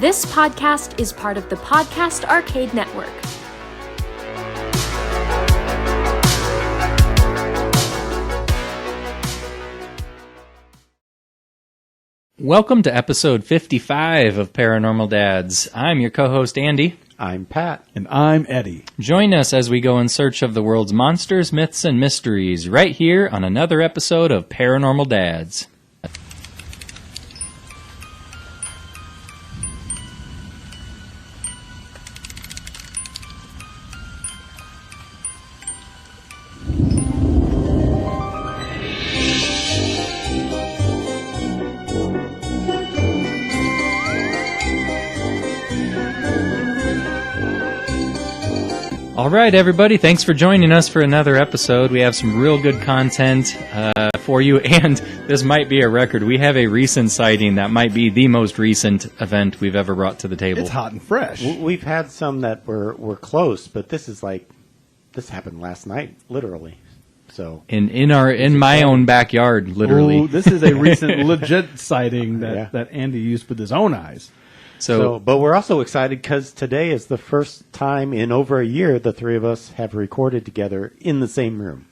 This podcast is part of the Podcast Arcade Network. Welcome to episode 55 of Paranormal Dads. I'm your co-host Andy. I'm Pat. And I'm Eddie. Join us as we go in search of the world's monsters, myths, and mysteries right here on another episode of Paranormal Dads. All right, everybody, thanks for joining us for another episode. We have some real good content for you, and this might be a record. We have a recent sighting that might be the most recent event we've ever brought to the table. It's hot and fresh. We've had some that were close, but this happened last night, literally. So in my own backyard, literally. Ooh, this is a recent legit sighting that Andy used with his own eyes. So, but we're also excited because today is the first time in over a year the three of us have recorded together in the same room.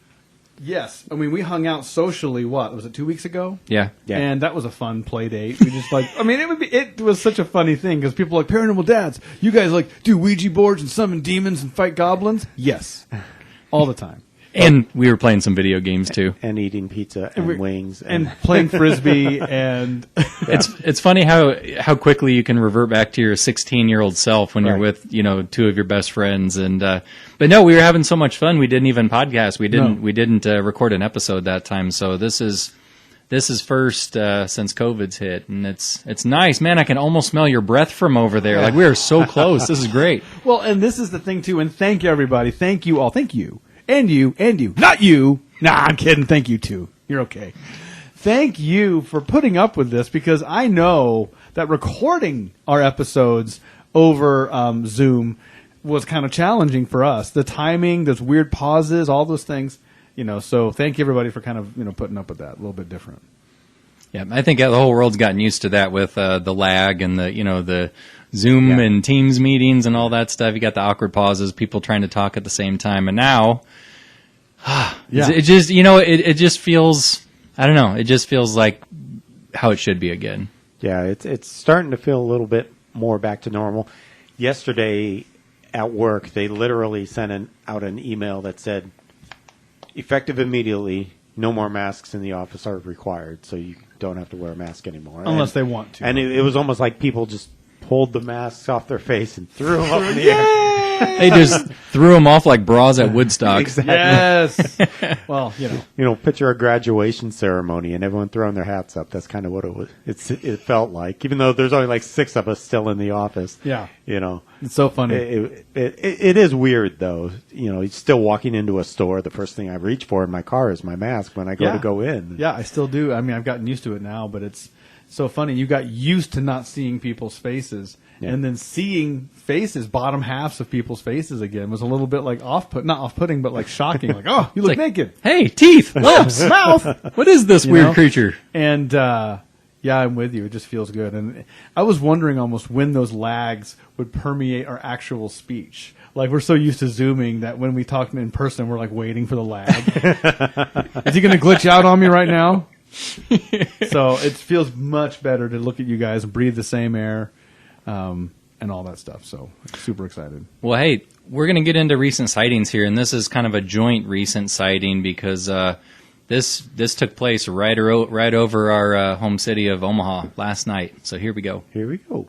Yes. I mean, we hung out socially, was it 2 weeks ago? Yeah. And that was a fun play date. We just it was such a funny thing because people are like, Paranormal Dads, you guys do Ouija boards and summon demons and fight goblins? Yes. All the time. And we were playing some video games too, and eating pizza and wings, and playing frisbee, and it's funny how quickly you can revert back to your 16-year-old self when you're with two of your best friends. And but no, we were having so much fun. We didn't even podcast. We didn't record an episode that time. So this is first since COVID's hit, and it's nice, man. I can almost smell your breath from over there. Like we are so close. This is great. Well, and this is the thing too. And thank you, everybody. Thank you all. Thank you. And you. Not you. Nah, I'm kidding. Thank you, too. You're okay. Thank you for putting up with this, because I know that recording our episodes over Zoom was kind of challenging for us. The timing, those weird pauses, all those things. So thank you, everybody, for kind of putting up with that. A little bit different. Yeah, I think the whole world's gotten used to that with the lag and the Zoom and Teams meetings and all that stuff. You got the awkward pauses, people trying to talk at the same time, and now, it just feels, I don't know, it just feels like how it should be again. Yeah, it's starting to feel a little bit more back to normal. Yesterday at work, they literally sent out an email that said, effective immediately, no more masks in the office are required, so you don't have to wear a mask anymore. Unless they want to. And it was almost like people just pulled the masks off their face and threw them up in the air. They just threw them off like bras at Woodstock. Exactly. Yes. Well, picture a graduation ceremony and everyone throwing their hats up. That's kind of what it was. It felt like, even though there's only like 6 of us still in the office. Yeah. It's so funny. It is weird though. Still walking into a store, the first thing I reach for in my car is my mask when I go in. Yeah, I still do. I mean, I've gotten used to it now, but it's so funny. You got used to not seeing people's faces, and then seeing faces, bottom halves of people's faces again was a little bit like not off-putting, but like shocking. Like, oh, you look naked. Hey, teeth, lips, mouth. What is this weird creature? And I'm with you. It just feels good. And I was wondering almost when those lags would permeate our actual speech. Like, we're so used to Zooming that when we talk in person, we're like waiting for the lag. Is he going to glitch out on me right now? So it feels much better to look at you guys and breathe the same air and all that stuff. So super excited. Well, hey, we're going to get into recent sightings here, and this is kind of a joint recent sighting because this took place right over our home city of Omaha last night. So here we go. Here we go.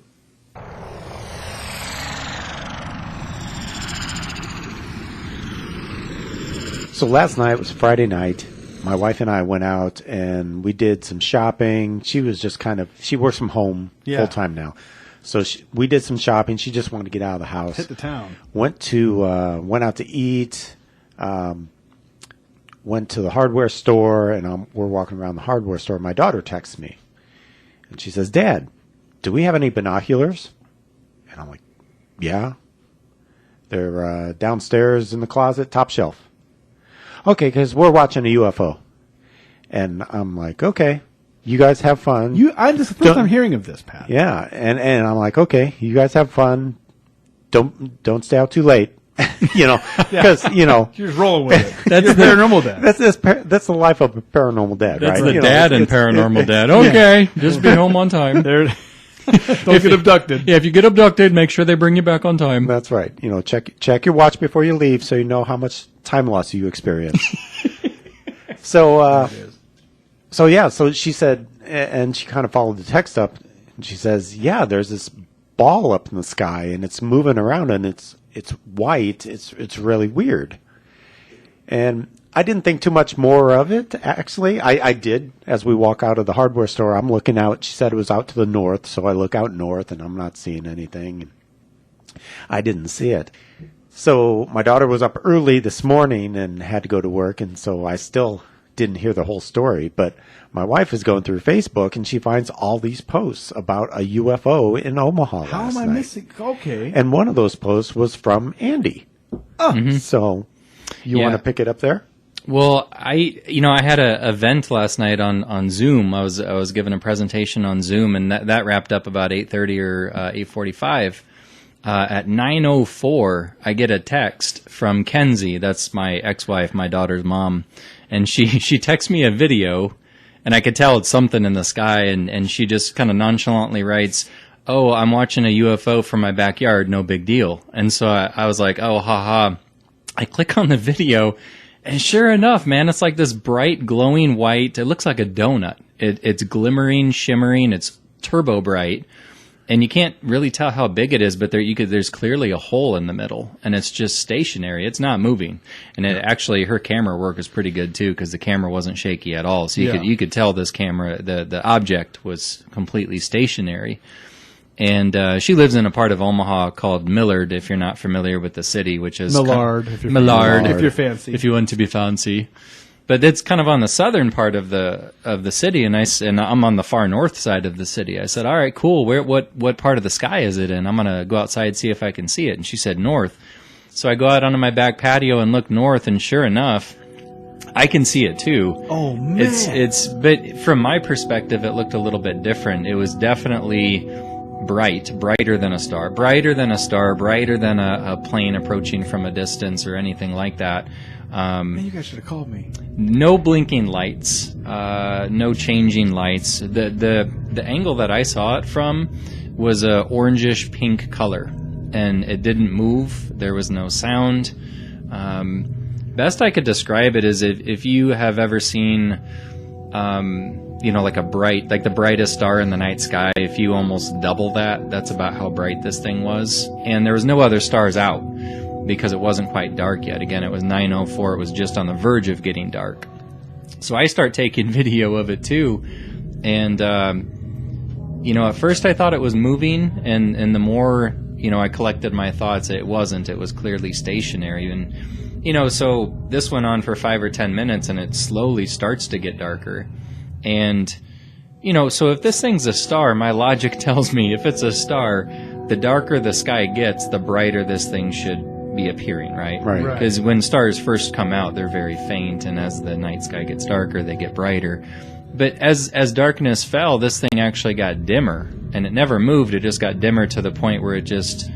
So last night was Friday night. My wife and I went out and we did some shopping. She was just she works from home full time now. So we did some shopping. She just wanted to get out of the house. Hit the town. Went out to eat. Went to the hardware store, and we're walking around the hardware store. My daughter texts me, and she says, "Dad, do we have any binoculars?" And I'm like, "Yeah. They're downstairs in the closet, top shelf." "Okay, because we're watching a UFO." And I'm like, "Okay." You guys have fun. This is the first time hearing of this, Pat. Yeah, and I'm like, okay, you guys have fun. Don't stay out too late. Because You're just rolling with it. That's the Paranormal Dad. That's the life of a paranormal dad, That's right? the dad and Paranormal Dad. Okay, just be home on time. Don't get abducted. Yeah, if you get abducted, make sure they bring you back on time. That's right. Check your watch before you leave, so you know how much time loss you experience. So she said, and she kind of followed the text up, and she says, yeah, there's this ball up in the sky, and it's moving around, and it's white. It's really weird. And I didn't think too much more of it, actually. I did. As we walk out of the hardware store, I'm looking out. She said it was out to the north, so I look out north, and I'm not seeing anything. I didn't see it. So my daughter was up early this morning and had to go to work, and so I still didn't hear the whole story. But my wife is going through Facebook, and she finds all these posts about a UFO in Omaha last night. How am I missing? Okay. And one of those posts was from Andy. So you want to pick it up there? Well, I had a event last night on Zoom. I was given a presentation on Zoom, and that wrapped up about 8:30 or 8:45. At 9:04, I get a text from Kenzie. That's my ex-wife, my daughter's mom, and she texts me a video, and I could tell it's something in the sky, and she just kind of nonchalantly writes, "Oh, I'm watching a UFO from my backyard. No big deal." And so I was like, "Oh, haha." I click on the video. And sure enough, man, it's like this bright, glowing white. It looks like a donut. It's glimmering, shimmering. It's turbo bright. And you can't really tell how big it is, but there's clearly a hole in the middle. And it's just stationary. It's not moving. And her camera work is pretty good, too, because the camera wasn't shaky at all. So you could tell this camera, the object was completely stationary. And she lives in a part of Omaha called Millard, if you're not familiar with the city, which is Millard, if you're fancy. If you want to be fancy. But it's kind of on the southern part of the city, and I'm on the far north side of the city. I said, "All right, cool. What part of the sky is it in? I'm gonna go outside, see if I can see it." And she said north. So I go out onto my back patio and look north, and sure enough, I can see it too. Oh man! But from my perspective, it looked a little bit different. It was definitely brighter than a star, brighter than a plane approaching from a distance or anything like that. Man, you guys should have called me. No blinking lights, no changing lights. The angle that I saw it from was a orangish pink color, and it didn't move. There was no sound. Best I could describe it is if you have ever seen like the brightest star in the night sky, if you almost double that's about how bright this thing was. And there was no other stars out because it wasn't quite dark yet. Again, it was 9:04. It was just on the verge of getting dark. So I start taking video of it too. And, at first I thought it was moving, and the more, I collected my thoughts, it wasn't. It was clearly stationary. And, so this went on for 5 or 10 minutes, and it slowly starts to get darker. And, so if this thing's a star, my logic tells me if it's a star, the darker the sky gets, the brighter this thing should be appearing, right? Right. Because when stars first come out, they're very faint, and as the night sky gets darker, they get brighter. But as darkness fell, this thing actually got dimmer, and it never moved. It just got dimmer to the point where it just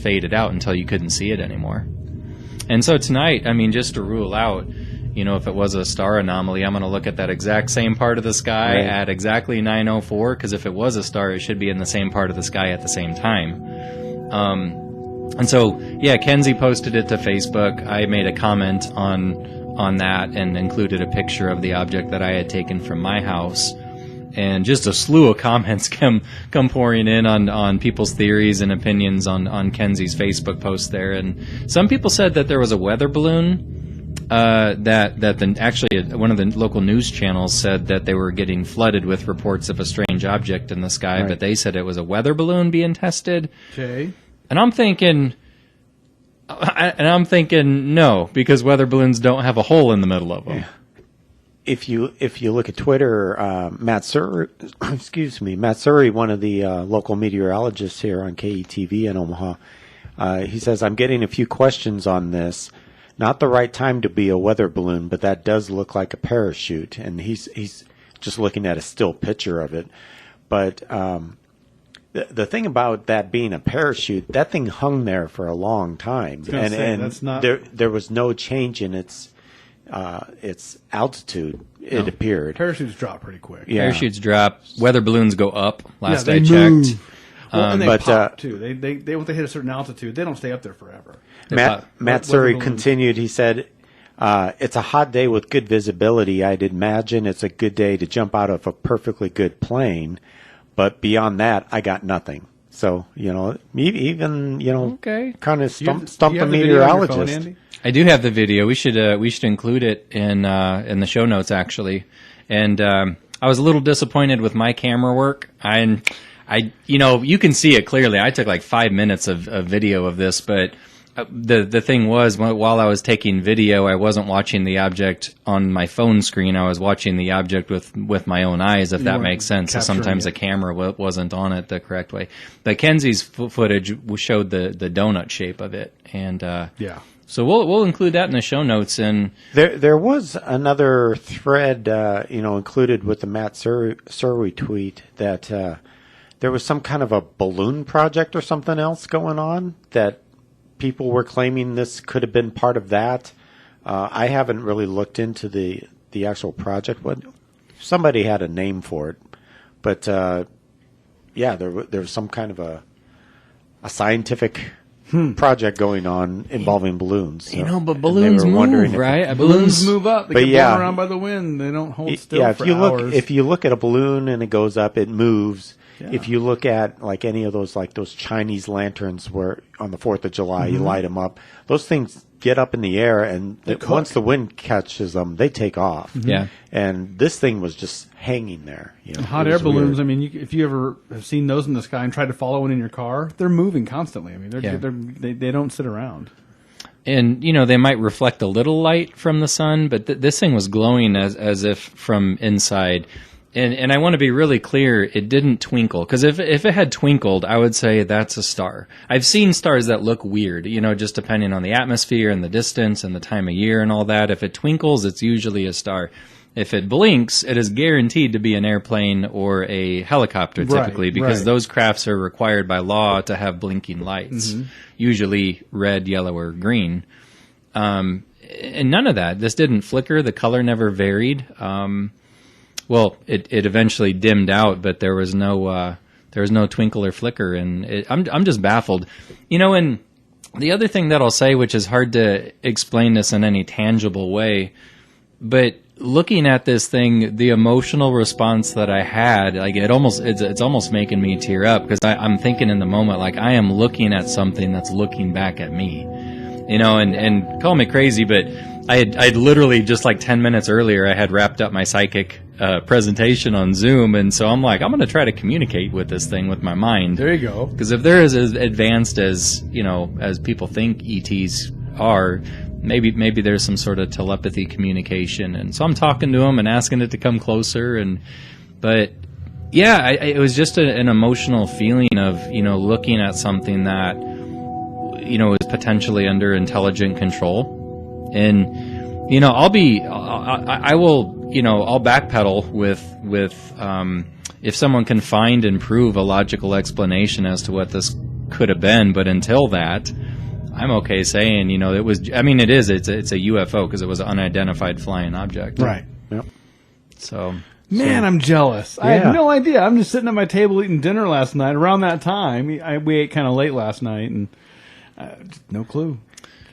faded out until you couldn't see it anymore. And so tonight, just to rule out, if it was a star anomaly, I'm going to look at that exact same part of the sky at exactly 9:04, because if it was a star, it should be in the same part of the sky at the same time. And so, Kenzie posted it to Facebook. I made a comment on that and included a picture of the object that I had taken from my house. And just a slew of comments come pouring in on people's theories and opinions on Kenzie's Facebook post there. And some people said that there was a weather balloon. Actually one of the local news channels said that they were getting flooded with reports of a strange object in the sky, but they said it was a weather balloon being tested. Okay. And I'm thinking no, because weather balloons don't have a hole in the middle of them. Yeah. If you look at Twitter, Matt Surrey, one of the local meteorologists here on KETV in Omaha, he says, "I'm getting a few questions on this. Not the right time to be a weather balloon, but that does look like a parachute." And he's just looking at a still picture of it. But the thing about that being a parachute, that thing hung there for a long time, and that's not... there was no change in its altitude. It appeared Parachutes drop pretty quick. Yeah. Parachutes drop. Weather balloons go up. Last I checked. Move. Well, and they but, pop too. They once they hit a certain altitude, they don't stay up there forever. Matt Surrey continued. He said, "It's a hot day with good visibility. I'd imagine it's a good day to jump out of a perfectly good plane, but beyond that, I got nothing." So even Okay. kind of Do you stump a have the video on your meteorologist. phone, Andy? I do have the video. We should include it in the show notes actually. And I was a little disappointed with my camera work. You can see it clearly. I took like 5 minutes of video of this, but the thing was, while I was taking video, I wasn't watching the object on my phone screen. I was watching the object with my own eyes, if that makes sense. So sometimes the camera wasn't on it the correct way. But Kenzie's footage showed the donut shape of it, and Yeah. so we'll include that in the show notes. And There was another thread, included with the Matt Surrey tweet that there was some kind of a balloon project or something else going on that people were claiming this could have been part of that. I haven't really looked into the actual project. Somebody had a name for it, but there was some kind of a scientific project going on involving balloons. So, but balloons move, right? Balloons move up. They But get yeah. blown around by the wind. They don't hold still Yeah, for if hours. you look at a balloon and it goes up, it moves. Yeah. If you look at like any of those Chinese lanterns where on the 4th of July you light them up, those things get up in the air and once the wind catches them, they take off. Yeah. And this thing was just hanging there. Hot It air was balloons. weird. I mean, if you ever have seen those in the sky and tried to follow one in your car, they're moving constantly. I mean, they don't sit around. And they might reflect a little light from the sun, but this thing was glowing as if from inside. And I want to be really clear, it didn't twinkle. Because if it had twinkled, I would say that's a star. I've seen stars that look weird, just depending on the atmosphere and the distance and the time of year and all that. If it twinkles, it's usually a star. If it blinks, it is guaranteed to be an airplane or a helicopter typically, because those crafts are required by law to have blinking lights, usually red, yellow, or green. And none of that. This didn't flicker. The color never varied. Well, it eventually dimmed out, but there was no twinkle or flicker, and I'm just baffled. And the other thing that I'll say, which is hard to explain this in any tangible way, but looking at this thing, the emotional response that I had, like it's almost making me tear up, because I'm thinking in the moment, like I am looking at something that's looking back at me. And call me crazy, but I'd literally just like 10 minutes earlier, I had wrapped up my psychic presentation on Zoom, and so I'm like, I'm going to try to communicate with this thing with my mind. There you go. Because if they're as advanced as as people think ETs are, maybe there's some sort of telepathy communication, and so I'm talking to them and asking it to come closer, but yeah, it was just an emotional feeling of looking at something that is potentially under intelligent control, and I'll backpedal with if someone can find and prove a logical explanation as to what this could have been, but until that, I'm okay saying it was. I mean, it's a UFO because it was an unidentified flying object, Right. Yep. So. Man, I'm jealous. I had no idea. I'm just sitting at my table eating dinner last night. Around that time, we ate kind of late last night, and no clue.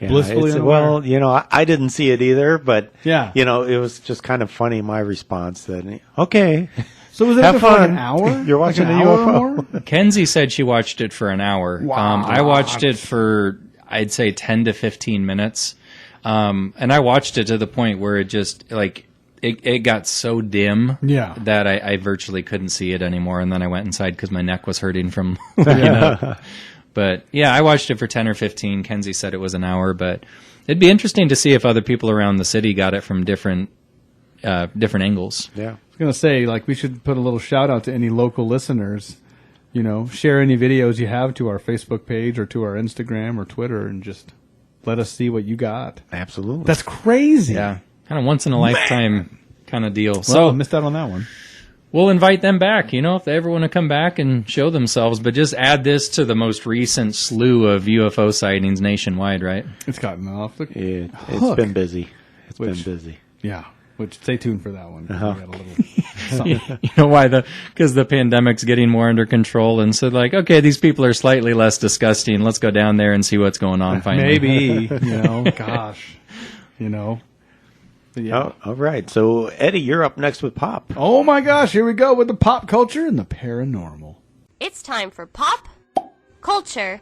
Yeah, Blissfully unaware. well, I didn't see it either, but Yeah. it was just kind of funny, my response that, okay, So was it have up there for like fun. an hour? You're watching like a an hour or UFO. more? Kenzie said she watched it for an hour. Wow. I watched it for, I'd say, 10 to 15 minutes. And I watched it to the point where it just, like, it got so dim that I virtually couldn't see it anymore. And then I went inside because my neck was hurting from looking up. But, yeah, I watched it for 10 or 15. Kenzie said it was an hour. But it'd be interesting to see if other people around the city got it from different angles. Yeah. I was going to say, like, we should put a little shout out to any local listeners. Share any videos you have to our Facebook page or to our Instagram or Twitter, and just let us see what you got. Absolutely. That's crazy. Yeah. Kind of once in a lifetime kind of deal. Well, So I missed out on that one. we'll invite them back, if they ever want to come back and show themselves. But just add this to the most recent slew of UFO sightings nationwide, right? It's gotten off the It's been busy. It's been busy. Yeah. Which, stay tuned for that one. We got a little something. You know why? Because the pandemic's getting more under control, and so okay, these people are slightly less disgusting. Let's go down there and see what's going on. Finally, Maybe, gosh, But yeah. Oh, all right. So, Eddie, you're up next with Pop. Oh my gosh, here we go with the pop culture and the paranormal. It's time for pop, culture,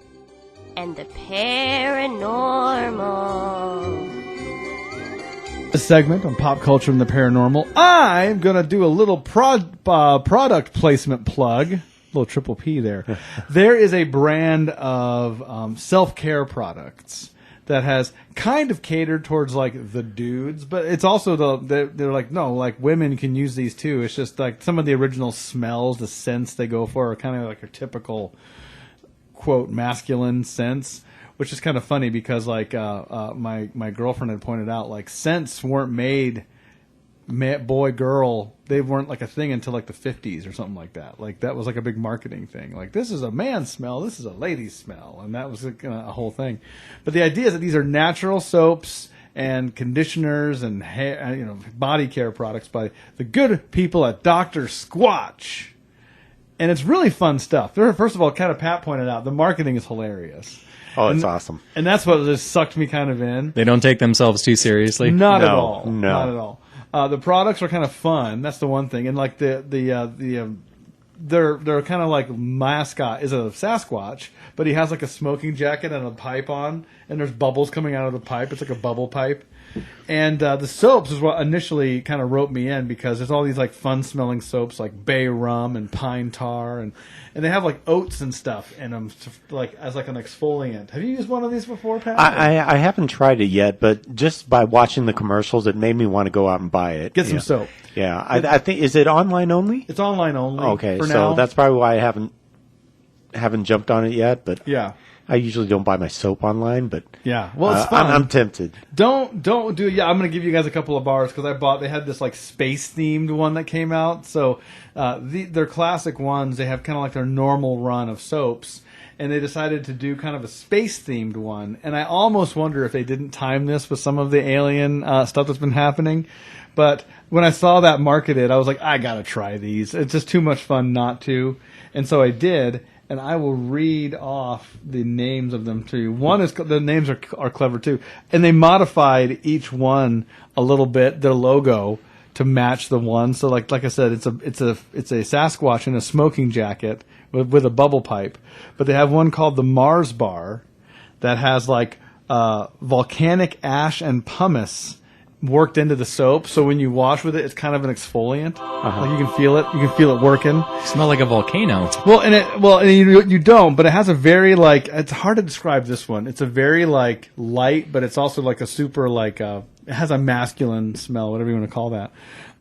and the paranormal. A segment on pop culture and the paranormal. I'm going to do a little product placement plug. A little triple P there. There is a brand of self-care products that has kind of catered towards like the dudes, but it's also they're like, no, like women can use these too. It's just like some of the original smells, the scents they go for are kind of like a typical quote masculine scents. Which is kind of funny because, like, my girlfriend had pointed out, like, scents weren't made boy, girl. They weren't, like, a thing until, like, the 50s or something like that. Like, that was, like, a big marketing thing. Like, this is a man's smell. This is a lady's smell. And that was a whole thing. But the idea is that these are natural soaps and conditioners and hair, body care products by the good people at Dr. Squatch. And it's really fun stuff. First of all, kind of Pat pointed out, the marketing is hilarious. Oh, it's awesome. And that's what just sucked me kind of in. They don't take themselves too seriously. Not at all. No. Not at all. The products are kind of fun. That's the one thing. And like their kind of like mascot is a Sasquatch, but he has like a smoking jacket and a pipe on, and there's bubbles coming out of the pipe. It's like a bubble pipe. And the soaps is what initially kind of roped me in because there's all these like fun smelling soaps like bay rum and pine tar and they have like oats and stuff in them like as like an exfoliant. Have you used one of these before, Pat? I haven't tried it yet, but just by watching the commercials, it made me want to go out and buy it. Get some soap. Yeah, I think, is it online only? It's online only. Okay, for so now. that's probably why I haven't jumped on it yet. But Yeah. I usually don't buy my soap online, but Yeah. Well, it's fun. I'm tempted. Don't do it. Yeah, I'm going to give you guys a couple of bars because they had this like space themed one that came out. So their classic ones, they have kind of like their normal run of soaps, and they decided to do kind of a space themed one. And I almost wonder if they didn't time this with some of the alien stuff that's been happening. But when I saw that marketed, I was like, I got to try these. It's just too much fun not to. And so I did. And I will read off the names of them to you. One is the names are clever too, and they modified each one a little bit, their logo to match the one. So like I said, it's a Sasquatch in a smoking jacket with a bubble pipe, but they have one called the Mars Bar that has like volcanic ash and pumice worked into the soap, so when you wash with it, it's kind of an exfoliant. Like you can feel it. You can feel it working. Smell like a volcano. And you don't, but it has a very like. It's hard to describe this one. It's a very like light, but it's also like a super like. It has a masculine smell, whatever you want to call that.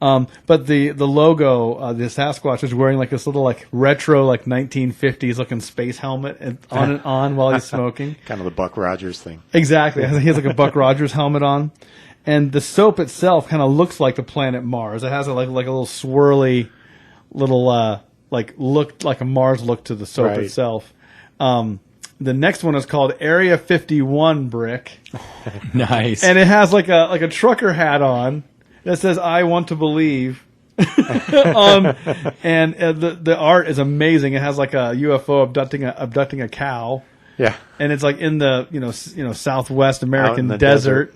But the logo, the Sasquatch is wearing like this little like retro like 1950s looking space helmet on while he's smoking. Kind of the Buck Rogers thing. Exactly. He has like a Buck Rogers helmet on. And the soap itself kind of looks like the planet Mars. It has like a little swirly, little look like a Mars look to the soap itself. The next one is called Area 51 Brick. Nice. And it has like a trucker hat on that says "I want to believe." And the art is amazing. It has like a UFO abducting a cow. Yeah. And it's like in the Southwest American desert.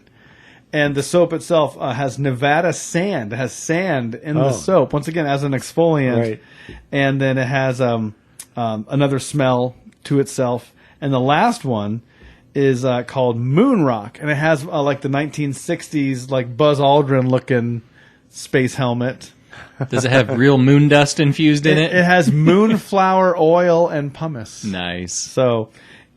And the soap itself has Nevada sand. It has sand in the soap, once again, as an exfoliant. Right. And then it has another smell to itself. And the last one is called Moon Rock. And it has like the 1960s, like Buzz Aldrin looking space helmet. Does it have real moon dust infused in it? It has moonflower oil and pumice. Nice. So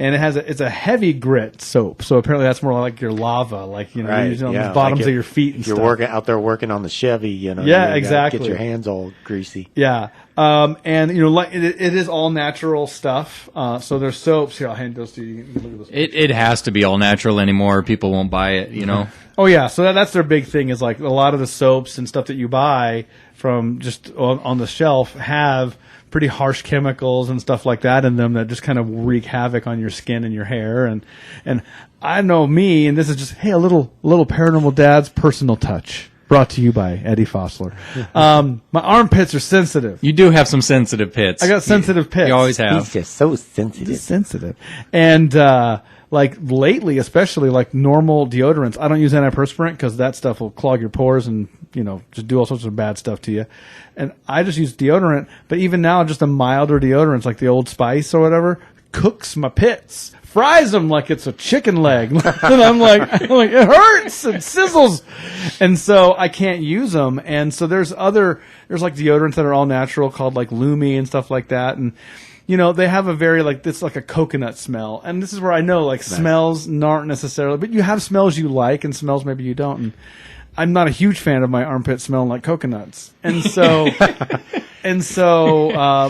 And it's a heavy grit soap, so apparently that's more like your lava, like you're using on the bottoms of your feet and you're stuff. out there working on the Chevy, Yeah, exactly. Get your hands all greasy. Yeah, and like it is all natural stuff. So there's soaps here. I'll hand those to you. You can look at those. It has to be all natural anymore. People won't buy it. Oh yeah, so that's their big thing is like a lot of the soaps and stuff that you buy from just on the shelf have pretty harsh chemicals and stuff like that in them that just kind of wreak havoc on your skin and your hair. And I know me, and this is just, hey, a little Paranormal Dads personal touch brought to you by Eddie Fossler. My armpits are sensitive. You do have some sensitive pits. I got sensitive pits. You always have. He's just so sensitive. Just sensitive. And, like lately, especially like normal deodorants, I don't use antiperspirant because that stuff will clog your pores and, just do all sorts of bad stuff to you. And I just use deodorant, but even now, just a milder deodorant, like the Old Spice or whatever, cooks my pits, fries them like it's a chicken leg. And I'm like, it hurts and sizzles. And so I can't use them. And so there's like deodorants that are all natural called like Lumi and stuff like that. And, they have a very it's like a coconut smell. And this is where I know like smells aren't necessarily, but you have smells you like and smells maybe you don't. And I'm not a huge fan of my armpit smelling like coconuts. And so,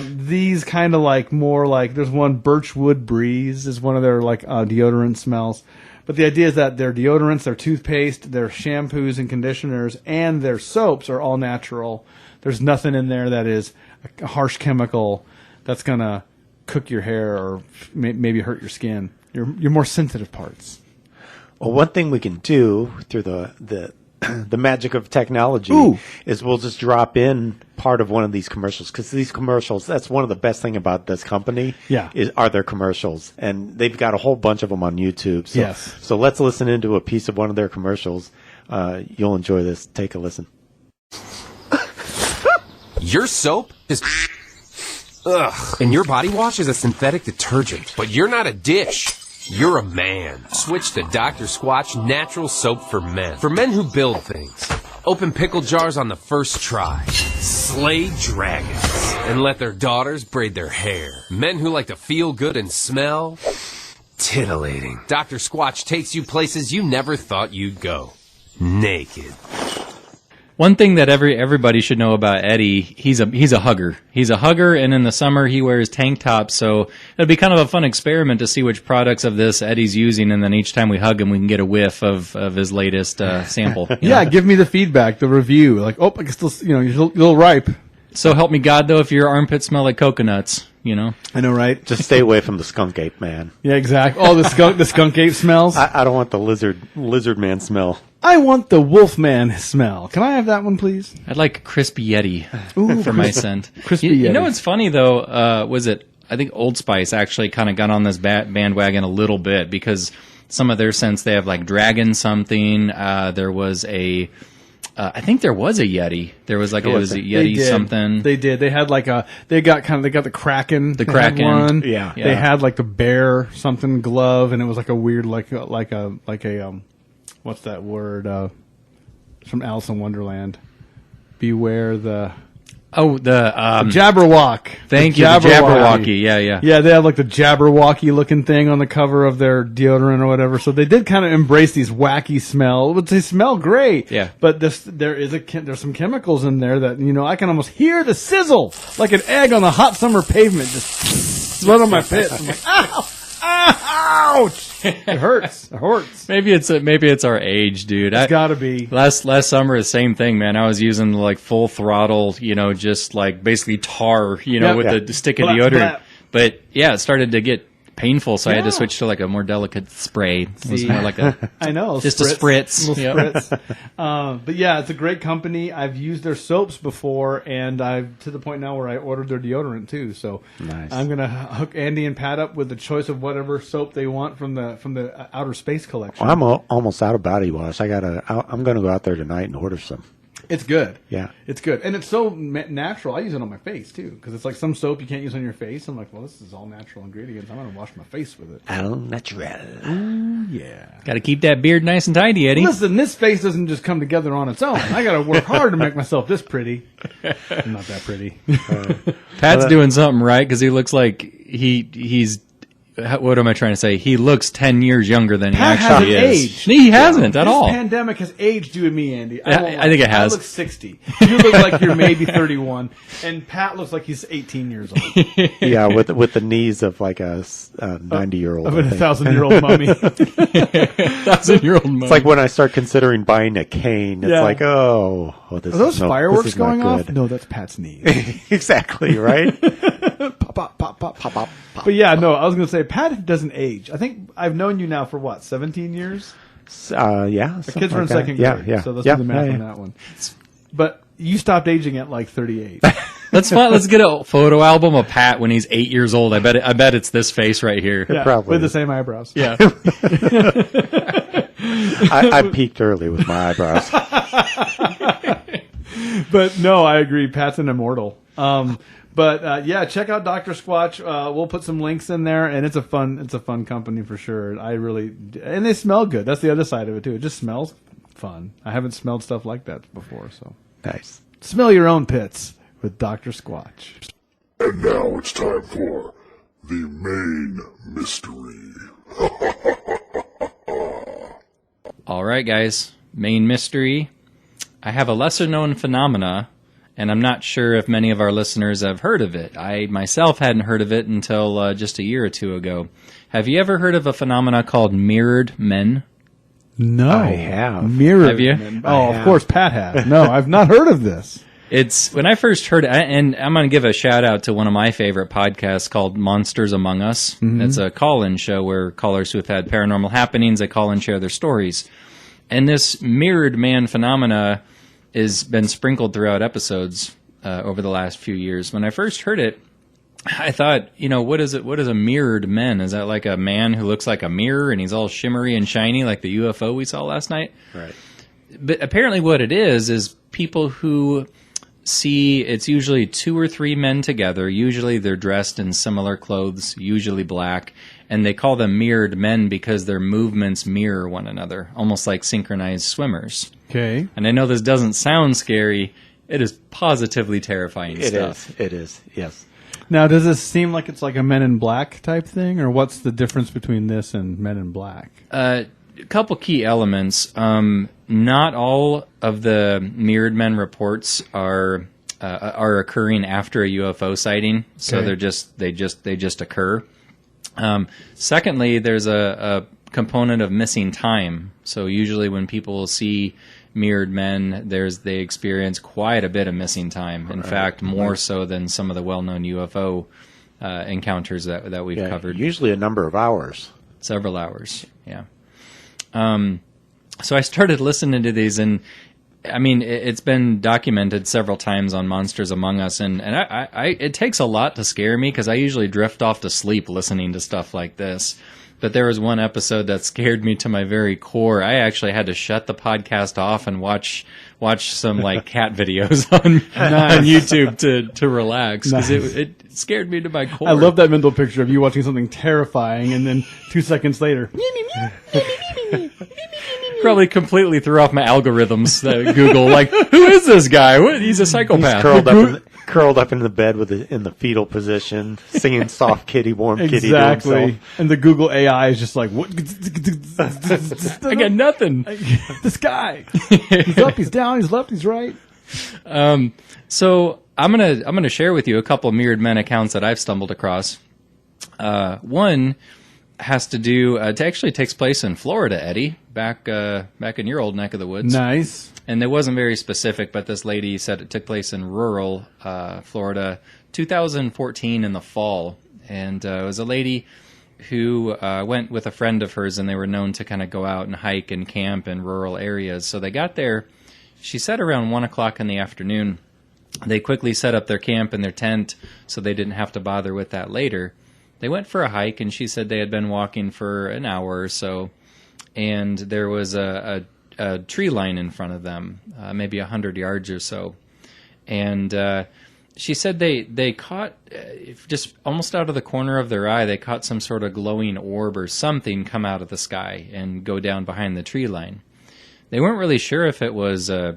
these kind of like more like, there's one Birchwood Breeze is one of their like deodorant smells. But the idea is that their deodorants, their toothpaste, their shampoos and conditioners, and their soaps are all natural. There's nothing in there that is a harsh chemical that's going to cook your hair or maybe hurt your skin, your more sensitive parts. Well, one thing we can do through the magic of technology is we'll just drop in part of one of these commercials, because these commercials, that's one of the best thing about this company are their commercials, and they've got a whole bunch of them on YouTube. So, yes. So let's listen into a piece of one of their commercials. You'll enjoy this. Take a listen. Your soap is ugh, and your body wash is a synthetic detergent, but you're not a dish. You're a man. Switch to Dr. Squatch Natural Soap for Men. For men who build things. Open pickle jars on the first try. Slay dragons. And let their daughters braid their hair. Men who like to feel good and smell titillating. Dr. Squatch takes you places you never thought you'd go. Naked. One thing that everybody should know about Eddie, he's a hugger. He's a hugger, and in the summer he wears tank tops. So it'll be kind of a fun experiment to see which products of this Eddie's using, and then each time we hug him, we can get a whiff of his latest sample. Yeah, give me the feedback, the review. Like, I can still, you're a little ripe. So help me God, though, if your armpits smell like coconuts, I know, right? Just stay away from the skunk ape, man. Yeah, exactly. Oh, the skunk ape smells. I don't want the lizard man smell. I want the Wolfman smell. Can I have that one, please? I'd like a crispy Yeti for my scent. Crispy Yeti. You know Yeti. what's funny, though, I think Old Spice actually kind of got on this bandwagon a little bit, because some of their scents, they have like dragon something. There was I think there was a Yeti. There was like, it was a Yeti something. They did. They had they got the Kraken. The Kraken. One. Yeah. They had like the bear something glove, and it was like a weird, like a what's that word? From Alice in Wonderland. Beware the Jabberwock. Thank you, the Jabberwocky. Yeah. Yeah, they have like the Jabberwocky looking thing on the cover of their deodorant or whatever. So they did kind of embrace these wacky smell. But they smell great. Yeah. But there's some chemicals in there that, I can almost hear the sizzle like an egg on a hot summer pavement. Just right on my pits. I'm like, ow! Ouch! It hurts. It hurts. Maybe it's our age, dude. It's gotta be. Last summer, the same thing, man. I was using like full throttle, just like basically tar, with the stick of deodorant. But yeah, it started to get painful, so I had to switch to like a more delicate spray. It was more like I know, just a spritz. A little spritz. But yeah, it's a great company. I've used their soaps before, and I've to the point now where I ordered their deodorant too. So nice. I'm gonna hook Andy and Pat up with the choice of whatever soap they want from the Outer Space collection. Well, I'm almost out of body wash. I'm gonna go out there tonight and order some. It's good. Yeah. It's good. And it's so natural. I use it on my face, too, because it's like some soap you can't use on your face. I'm like, well, this is all natural ingredients. I'm going to wash my face with it. Al natural. Ooh, yeah. Got to keep that beard nice and tidy, Eddie. Listen, this face doesn't just come together on its own. I got to work hard to make myself this pretty. I'm not that pretty. Pat's doing something right, because he looks like he's what am I trying to say? He looks 10 years younger than Pat he actually hasn't is. aged. He hasn't at This all. pandemic has aged you and me, Andy. I think it has. I look 60. You look like you're maybe 31, and Pat looks like he's 18 years old. Yeah, with the knees of like a 90-year-old. Of a 1,000-year-old mummy. 1,000-year-old mummy. It's like when I start considering buying a cane. It's Yeah. like, oh, this Are those is no, fireworks this is not going off? good. No, that's Pat's knees. Exactly, right? Pop, pop, pop, pop. Pop, pop, pop. But yeah, no, I was going to say, Pat doesn't age. I think I've known you now for what, 17 years? Yeah. The kids were in that. second grade, Yeah. so let's yeah, do the math yeah, on yeah. that one. But you stopped aging at like 38. Let's get a photo album of Pat when he's 8 years old. I bet it's this face right here. Yeah, Probably. with the same eyebrows. Yeah. I peaked early with my eyebrows. But no, I agree. Pat's an immortal. But yeah, check out Dr. Squatch. We'll put some links in there, and it's a fun company for sure. And they smell good. That's the other side of it too. It just smells fun. I haven't smelled stuff like that before. So Nice. smell your own pits with Dr. Squatch. And now it's time for the main mystery. All right, guys. Main mystery. I have a lesser-known phenomena, and I'm not sure if many of our listeners have heard of it. I myself hadn't heard of it until just a year or two ago. Have you ever heard of a phenomena called mirrored men? No, I have. Mirror. Have you? Oh, of course, Pat has. No, I've not heard of this. It's when I first heard it, and I'm going to give a shout out to one of my favorite podcasts called Monsters Among Us. It's a call-in show where callers who have had paranormal happenings, they call and share their stories. And this mirrored man phenomena has been sprinkled throughout episodes over the last few years. When I first heard it, I thought, what is it? What is a mirrored man? Is that like a man who looks like a mirror and he's all shimmery and shiny like the UFO we saw last night? Right. But apparently what it is people who see, it's usually 2 or 3 men together. Usually they're dressed in similar clothes, usually black, and they call them mirrored men because their movements mirror one another, almost like synchronized swimmers. Okay. And I know this doesn't sound scary. It is positively terrifying stuff. It is. Yes. Now, does this seem like it's like a Men in Black type thing, or what's the difference between this and Men in Black? A couple key elements. Not all of the mirrored men reports are occurring after a UFO sighting, so Okay. they just occur. Secondly, there's a component of missing time. So usually when people see mirrored men, they experience quite a bit of missing time. In fact, more so than some of the well-known UFO encounters that we've covered. Usually a number of hours. Several hours, yeah. So I started listening to these, and I mean, it's been documented several times on Monsters Among Us, and I it takes a lot to scare me because I usually drift off to sleep listening to stuff like this. But there was one episode that scared me to my very core. I actually had to shut the podcast off and watch some like cat videos on YouTube to relax because it scared me to my core. I love that mental picture of you watching something terrifying, and then 2 seconds later, Probably completely threw off my algorithms. Google, like, who is this guy? What? He's a psychopath. He's curled up in the bed in the fetal position, singing "Soft Kitty, Warm Kitty" to exactly. himself. And the Google AI is just like, what? I got nothing. This guy. He's up, he's down, he's left, he's right. So I'm gonna share with you a couple of mirrored men accounts that I've stumbled across. One has to do. It actually takes place in Florida, Eddie, back in your old neck of the woods. Nice. And it wasn't very specific, but this lady said it took place in rural Florida, 2014 in the fall. And it was a lady who went with a friend of hers, and they were known to kind of go out and hike and camp in rural areas. So they got there, she said around 1 o'clock in the afternoon. They quickly set up their camp and their tent so they didn't have to bother with that later. They went for a hike, and she said they had been walking for an hour or so, and there was a tree line in front of them, maybe 100 yards or so. And she said they caught, just almost out of the corner of their eye, they caught some sort of glowing orb or something come out of the sky and go down behind the tree line. They weren't really sure if it was if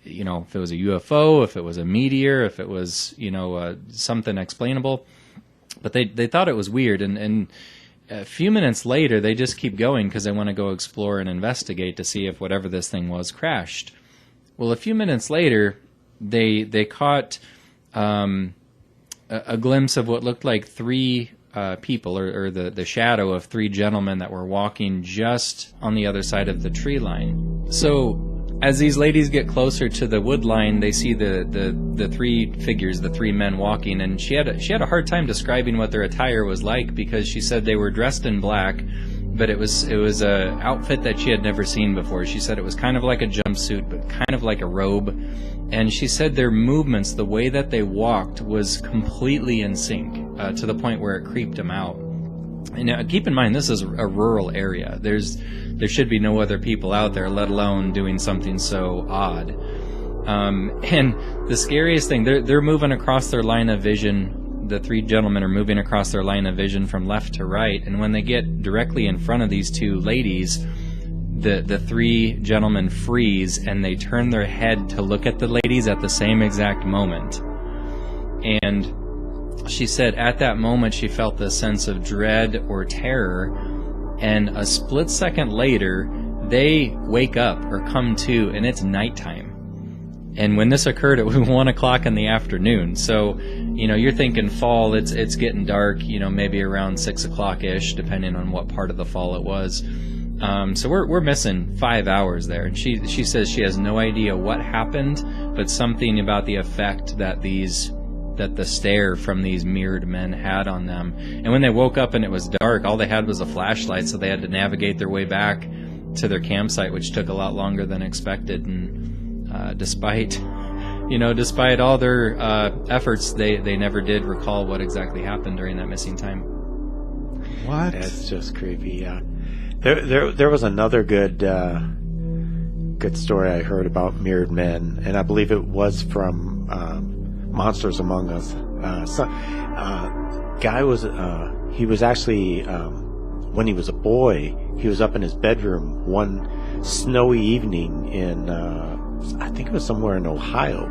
it was a UFO, if it was a meteor, if it was, something explainable. But they thought it was weird, and a few minutes later, they just keep going because they want to go explore and investigate to see if whatever this thing was crashed. Well, a few minutes later, they caught a glimpse of what looked like three people, or the shadow of three gentlemen that were walking just on the other side of the tree line. So as these ladies get closer to the wood line, they see the three figures, the three men walking, and she had a hard time describing what their attire was like, because she said they were dressed in black, but it was a outfit that she had never seen before. She said it was kind of like a jumpsuit, but kind of like a robe. And she said their movements, the way that they walked, was completely in sync, to the point where it creeped them out. And keep in mind, this is a rural area. There should be no other people out there, let alone doing something so odd. And the scariest thing, they're moving across their line of vision. The three gentlemen are moving across their line of vision from left to right. And when they get directly in front of these two ladies, the three gentlemen freeze, and they turn their head to look at the ladies at the same exact moment. And she said at that moment she felt this sense of dread or terror, and a split second later they wake up or come to, and it's nighttime. And when this occurred, it was 1 o'clock in the afternoon. So, you're thinking fall, it's getting dark, maybe around 6 o'clock-ish, depending on what part of the fall it was. So we're missing 5 hours there. And she says she has no idea what happened, but something about the effect that the stare from these mirrored men had on them. And when they woke up and it was dark, all they had was a flashlight, so they had to navigate their way back to their campsite, which took a lot longer than expected. And despite all their efforts, they never did recall what exactly happened during that missing time. What? That's just creepy, yeah. There was another good story I heard about mirrored men, and I believe it was from Monsters Among Us. Guy was he was actually when he was a boy, he was up in his bedroom one snowy evening in I think it was somewhere in Ohio,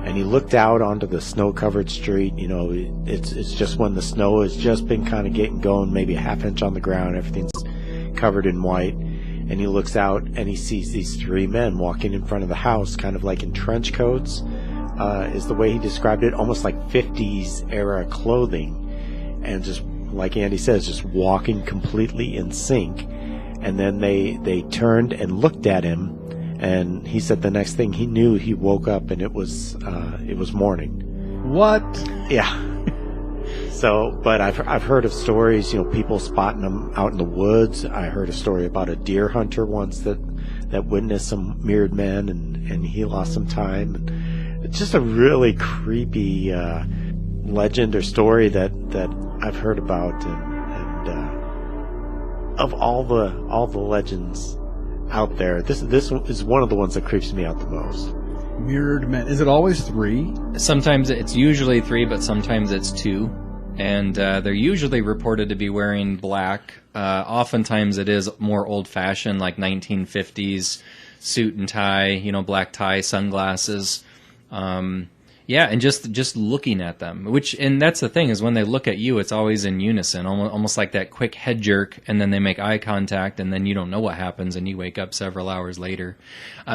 and he looked out onto the snow-covered street. It's just when the snow has just been kind of getting going, maybe a half inch on the ground, everything's covered in white, and he looks out and he sees these three men walking in front of the house, kind of like in trench coats, is the way he described it, almost like 50s era clothing, and just like Andy says, just walking completely in sync. And then they turned and looked at him, and he said the next thing he knew, he woke up and it was morning. What? Yeah. So, but I've heard of stories, people spotting them out in the woods. I heard a story about a deer hunter once that witnessed some mirrored men, and he lost some time. And it's just a really creepy legend or story that I've heard about, and of all the legends out there, this is one of the ones that creeps me out the most. Mirrored men. Is it always three? Sometimes it's usually three, but sometimes it's two. And they're usually reported to be wearing black. Oftentimes it is more old-fashioned, like 1950s suit and tie, black tie, sunglasses. And just looking at them. And that's the thing, is when they look at you, it's always in unison, almost like that quick head jerk, and then they make eye contact, and then you don't know what happens, and you wake up several hours later.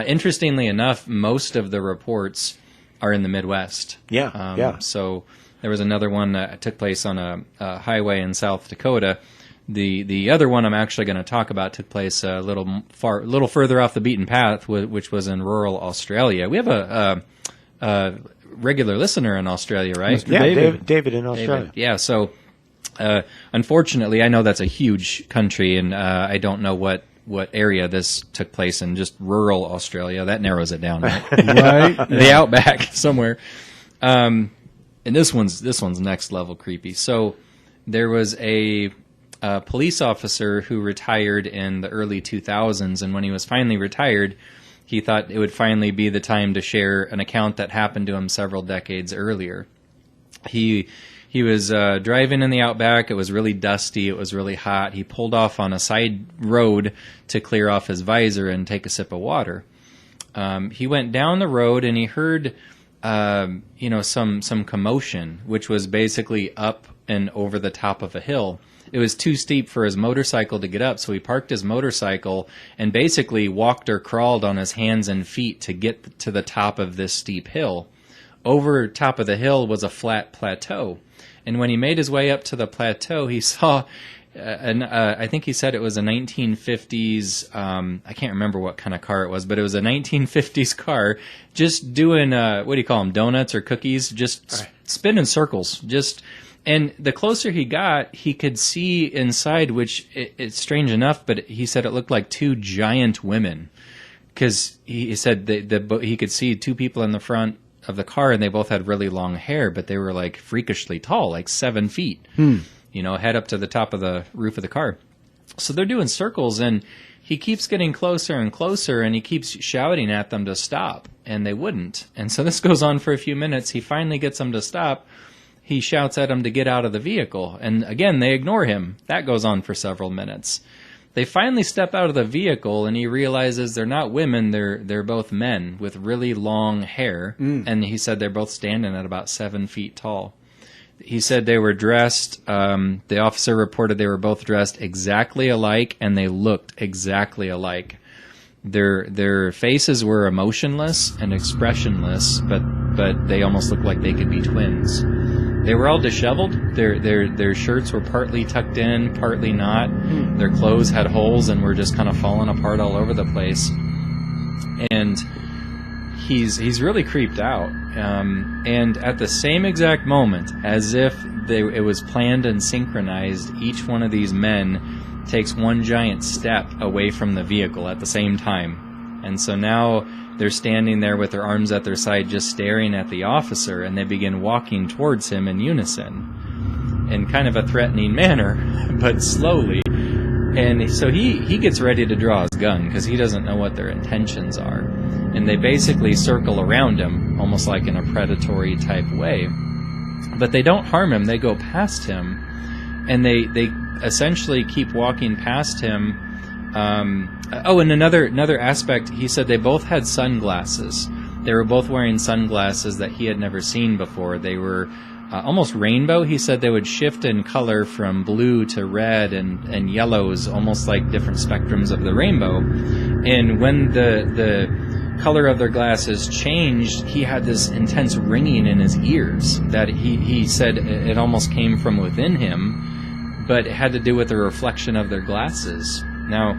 Interestingly enough, most of the reports are in the Midwest. Yeah. So there was another one that took place on a highway in South Dakota. The other one I'm actually going to talk about took place a little further off the beaten path, which was in rural Australia. We have a regular listener in Australia, right? Mr. David in Australia. David. Yeah, so unfortunately, I know that's a huge country, and I don't know what area this took place in. Just rural Australia. That narrows it down, right? Right. The outback somewhere. And this one's next level creepy. So there was a police officer who retired in the early 2000s, and when he was finally retired, he thought it would finally be the time to share an account that happened to him several decades earlier. He was driving in the outback. It was really dusty. It was really hot. He pulled off on a side road to clear off his visor and take a sip of water. He went down the road and he heard some commotion, which was basically up and over the top of a hill. it was too steep for his motorcycle to get up, so he parked his motorcycle and basically walked or crawled on his hands and feet to get to the top of this steep hill. Over top of the hill was a flat plateau. And when he made his way up to the plateau, he saw, I think he said it was a 1950s, I can't remember what kind of car it was, but it was a 1950s car just doing, what do you call them, donuts or cookies, just spinning circles. And the closer he got, he could see inside, which it's strange enough, but he said it looked like two giant women. Because he said he could see two people in the front of the car, and they both had really long hair, but they were like freakishly tall, like 7 feet, head up to the top of the roof of the car. So they're doing circles, and he keeps getting closer and closer, and he keeps shouting at them to stop, and they wouldn't. And so this goes on for a few minutes. He finally gets them to stop. He shouts at them to get out of the vehicle, and again, they ignore him. That goes on for several minutes. They finally step out of the vehicle, and he realizes they're not women, they're both men with really long hair, and he said they're both standing at about 7 feet tall. He said they were dressed, the officer reported they were both dressed exactly alike, and they looked exactly alike. Their faces were emotionless and expressionless, but they almost looked like they could be twins. They were all disheveled. Their shirts were partly tucked in, partly not. Their clothes had holes and were just kind of falling apart all over the place. And he's really creeped out. And at the same exact moment, as if it was planned and synchronized, each one of these men takes one giant step away from the vehicle at the same time. And so now they're standing there with their arms at their side just staring at the officer, and they begin walking towards him in unison in kind of a threatening manner, but slowly. And so he gets ready to draw his gun because he doesn't know what their intentions are. And they basically circle around him, almost like in a predatory type way. But they don't harm him. They go past him, and they essentially keep walking past him. And another aspect, he said they both had sunglasses. They were both wearing sunglasses that he had never seen before. They were almost rainbow. He said they would shift in color from blue to red and yellows, almost like different spectrums of the rainbow. And when the color of their glasses changed, he had this intense ringing in his ears that he said it almost came from within him, but it had to do with the reflection of their glasses. Now,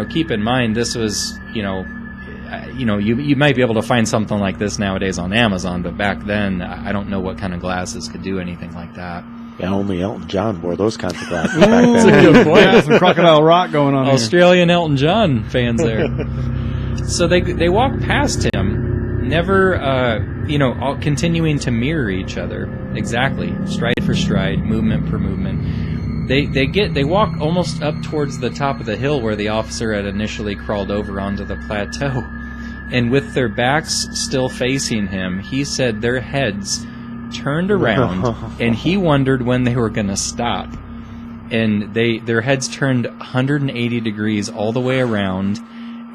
keep in mind, this was, you might be able to find something like this nowadays on Amazon, but back then, I don't know what kind of glasses could do anything like that. Yeah, only Elton John wore those kinds of glasses back then. That's a good point. Yeah, some Crocodile Rock going on Australian here. Elton John fans there. So they walk past him, never, all continuing to mirror each other. Exactly. Stride for stride, movement per movement. They walk almost up towards the top of the hill where the officer had initially crawled over onto the plateau. And with their backs still facing him, he said their heads turned around, and he wondered when they were going to stop. And their heads turned 180 degrees all the way around,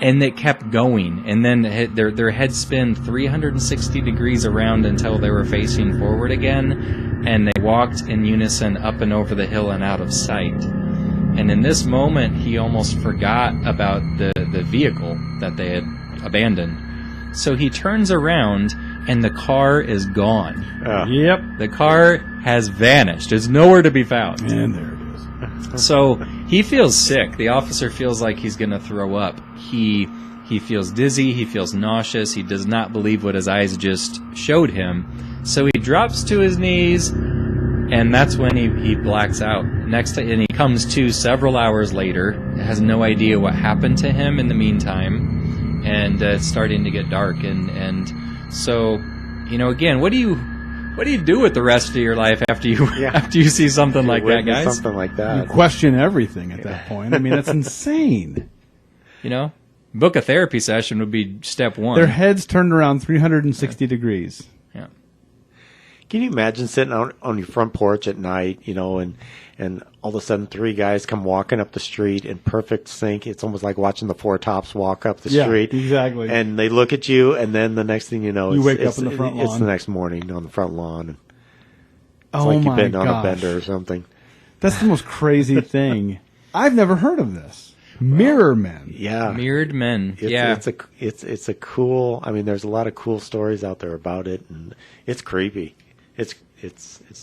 and it kept going. And then their heads spun 360 degrees around until they were facing forward again. And they walked in unison up and over the hill and out of sight. And in this moment, he almost forgot about the vehicle that they had abandoned. So he turns around, and the car is gone. Yep. The car has vanished. It's nowhere to be found. And there it is. So he feels sick. The officer feels like he's going to throw up. He feels dizzy. He feels nauseous. He does not believe what his eyes just showed him. So he drops to his knees, and that's when he blacks out. And he comes to several hours later, has no idea what happened to him in the meantime, and it's starting to get dark. And so, again, what do you do with the rest of your life after you see something like that, guys? Something like that. You question everything at that point. I mean, that's insane. Book a therapy session would be step one. Their heads turned around 360 degrees. Yeah. Can you imagine sitting out on your front porch at night, and all of a sudden 3 guys come walking up the street in perfect sync? It's almost like watching the Four Tops walk up the street. Yeah, exactly. And they look at you, and then the next thing you know, you wake up in the front lawn. It's the next morning on the front lawn. It's oh like my you've been on a gosh. bender or something. That's the most crazy thing. I've never heard of this. Mirror men. Yeah. Mirrored men. It's a cool. I mean, there's a lot of cool stories out there about it, and it's creepy. It's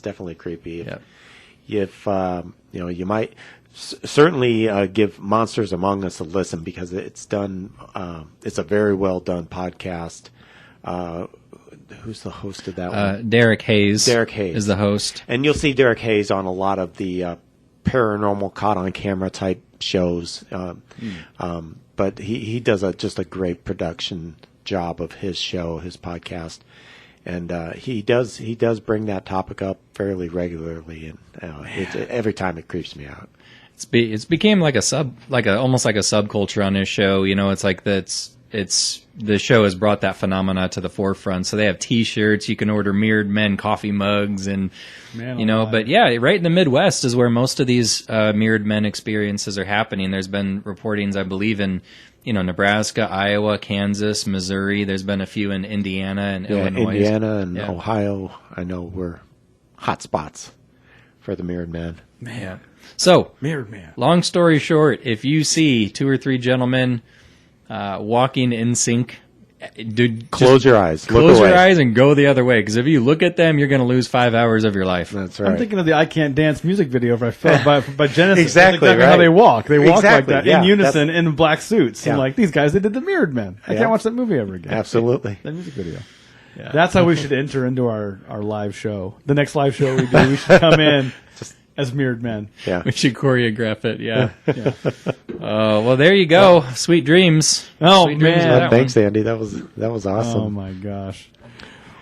definitely creepy. If you might certainly give Monsters Among Us a listen, because it's done. It's a very well done podcast. Who's the host of that one? Derek Hayes. Derek Hayes is the host, and you'll see Derek Hayes on a lot of the paranormal caught on camera type shows. But he does just a great production job of his show, his podcast, and he does bring that topic up fairly regularly, and every time it creeps me out. It's became like almost like a subculture on his show. It's like the show has brought that phenomena to the forefront. So they have T-shirts. You can order Mirrored Men coffee mugs, and But yeah, right in the Midwest is where most of these Mirrored Men experiences are happening. There's been reportings, I believe, in Nebraska, Iowa, Kansas, Missouri. There's been a few in Indiana and Illinois. Indiana and Ohio, I know, were hot spots for the Mirrored Man. Man. So, Mirrored Man. Long story short, if you see 2 or 3 gentlemen walking in sync, close your eyes. Close your eyes and go the other way. Because if you look at them, you're going to lose 5 hours of your life. That's right. I'm thinking of the "I Can't Dance" music video by Genesis. Exactly That's right. how they walk. They walk like that yeah, in unison in black suits. Yeah. And like these guys, they did the Mirrored Men. I Yeah. can't watch that movie ever again. Absolutely. That music video. Yeah. That's how we should enter into our live show. The next live show we do, we should come in as Mirrored Men. Yeah. We should choreograph it, yeah. Well, there you go. Sweet dreams. Oh, Sweet dreams man. of that Thanks, one. Andy. That was awesome. Oh my gosh.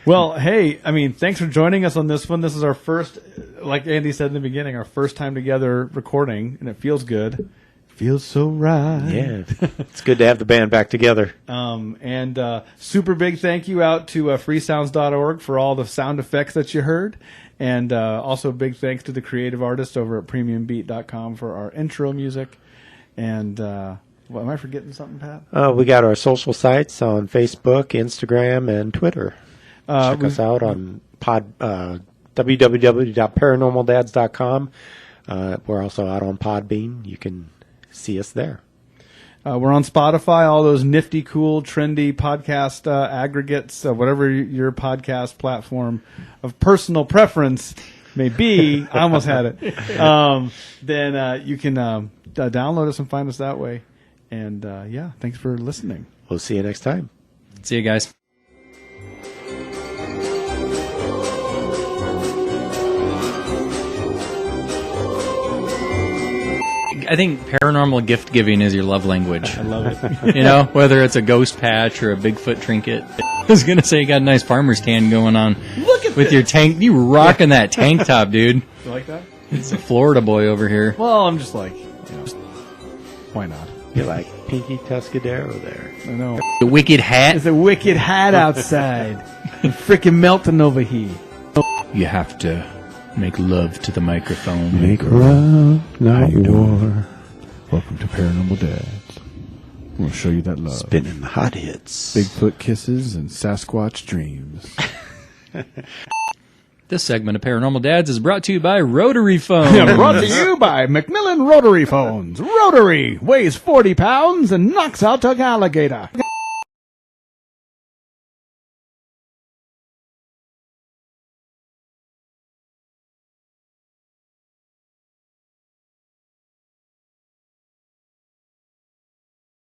Well, hey, I mean, thanks for joining us on this one. This is our first, like Andy said in the beginning, our first time together recording, and it feels good. Feels so right. Yeah. It's good to have the band back together. And super big thank you out to freesounds.org for all the sound effects that you heard. And also big thanks to the creative artists over at premiumbeat.com for our intro music. And am I forgetting something, Pat? We got our social sites on Facebook, Instagram, and Twitter. Check us out on www.paranormaldads.com. We're also out on Podbean. You can see us there. We're on Spotify, all those nifty, cool, trendy podcast aggregates, whatever your podcast platform of personal preference may be. I almost had it. Then you can download us and find us that way. And thanks for listening. We'll see you next time. See you guys. I think paranormal gift giving is your love language. I love it. Whether it's a ghost patch or a Bigfoot trinket. I was going to say you got a nice farmer's tan going on. Look at with this. your tank. You rocking that tank top, dude. You like that? It's a Florida boy over here. Well, I'm just like, why not? You're like Pinky Tuscadero there. I know. The wicked hat. It's a wicked hat outside. Freaking melting over here. You have to make love to the microphone. Make love, not war. Welcome to Paranormal Dads. We'll show you that love. Spinning the hot hits. Bigfoot kisses and Sasquatch dreams. This segment of Paranormal Dads is brought to you by Rotary Phones. Brought to you by Macmillan Rotary Phones. Rotary weighs 40 pounds and knocks out an alligator.